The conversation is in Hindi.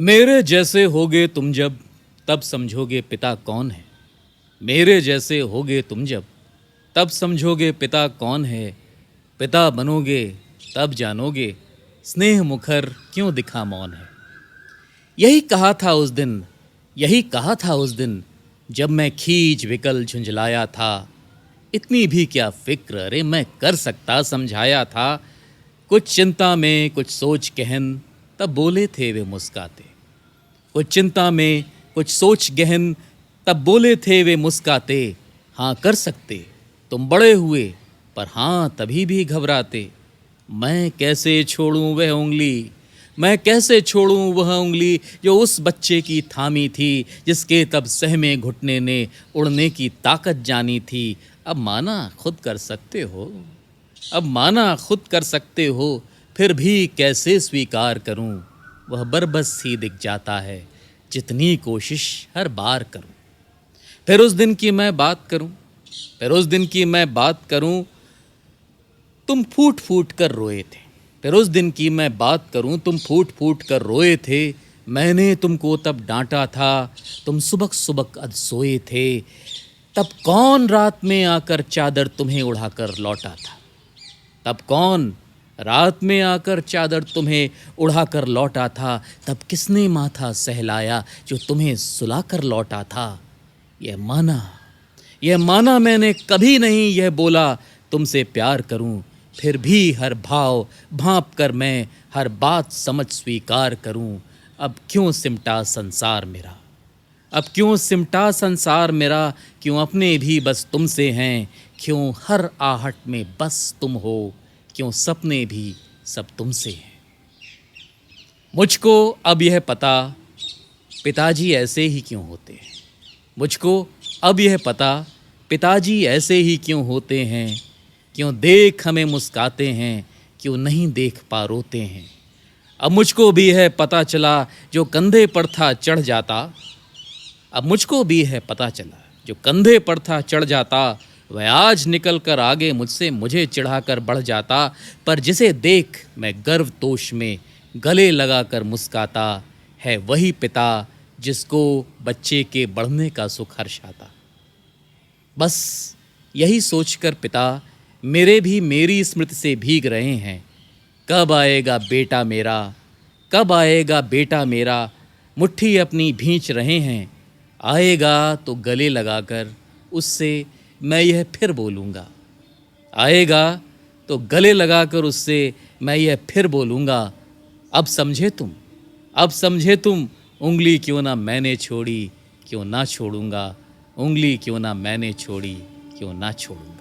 मेरे जैसे होगे तुम जब तब समझोगे पिता कौन है। मेरे जैसे होगे तुम जब तब समझोगे पिता कौन है। पिता बनोगे तब जानोगे स्नेह मुखर क्यों दिखा मौन है। यही कहा था उस दिन, यही कहा था उस दिन जब मैं खींच विकल झुंझलाया था। इतनी भी क्या फिक्र, अरे मैं कर सकता समझाया था। कुछ चिंता में कुछ सोच गहन तब बोले थे वे मुस्काते। कुछ चिंता में कुछ सोच गहन तब बोले थे वे मुस्काते। हाँ कर सकते तुम बड़े हुए, पर हाँ तभी भी घबराते। मैं कैसे छोड़ूं वह उंगली, मैं कैसे छोड़ूं वह उंगली जो उस बच्चे की थामी थी, जिसके तब सहमे घुटने ने उड़ने की ताकत जानी थी। अब माना खुद कर सकते हो, अब माना खुद कर सकते हो, फिर भी कैसे स्वीकार करूं। वह बरबस ही दिख जाता है जितनी कोशिश हर बार करूं। फिर उस दिन की मैं बात करूं, फिर उस दिन की मैं बात करूं, तुम फूट फूट कर रोए थे। फिर उस दिन की मैं बात करूं, तुम फूट फूट कर रोए थे। मैंने तुमको तब डांटा था, तुम सुबक सुबक अध सोए थे। तब कौन रात में आकर चादर तुम्हें उड़ाकर लौटा था। तब कौन रात में आकर चादर तुम्हें उड़ाकर लौटा था। तब किसने माथा सहलाया जो तुम्हें सुलाकर लौटा था। यह माना, यह माना मैंने कभी नहीं यह बोला तुमसे प्यार करूं। फिर भी हर भाव भांप कर मैं हर बात समझ स्वीकार करूं। अब क्यों सिमटा संसार मेरा, अब क्यों सिमटा संसार मेरा। क्यों अपने भी बस तुमसे हैं, क्यों हर आहट में बस तुम हो। क्यों सपने भी सब तुमसे हैं। मुझको अब यह पता पिताजी ऐसे ही क्यों होते हैं। मुझको अब यह पता पिताजी ऐसे ही क्यों होते हैं। क्यों देख हमें मुस्काते हैं, क्यों नहीं देख पा रोते हैं। अब मुझको भी है पता चला जो कंधे पर था चढ़ जाता। अब मुझको भी है पता चला जो कंधे पर था चढ़ जाता। वह आज निकल कर आगे मुझसे मुझे चिढ़ाकर बढ़ जाता। पर जिसे देख मैं गर्व तोष में गले लगाकर मुस्काता, है वही पिता जिसको बच्चे के बढ़ने का सुख हर्ष आता। बस यही सोचकर पिता मेरे भी मेरी स्मृति से भीग रहे हैं। कब आएगा बेटा मेरा, कब आएगा बेटा मेरा। मुट्ठी अपनी भींच रहे हैं। आएगा तो गले लगाकर उससे मैं यह फिर बोलूँगा। आएगा तो गले लगाकर उससे मैं यह फिर बोलूँगा। अब समझे तुम, अब समझे तुम, उंगली क्यों ना मैंने छोड़ी, क्यों ना छोड़ूंगा। उंगली क्यों ना मैंने छोड़ी, क्यों ना छोड़ूंगा।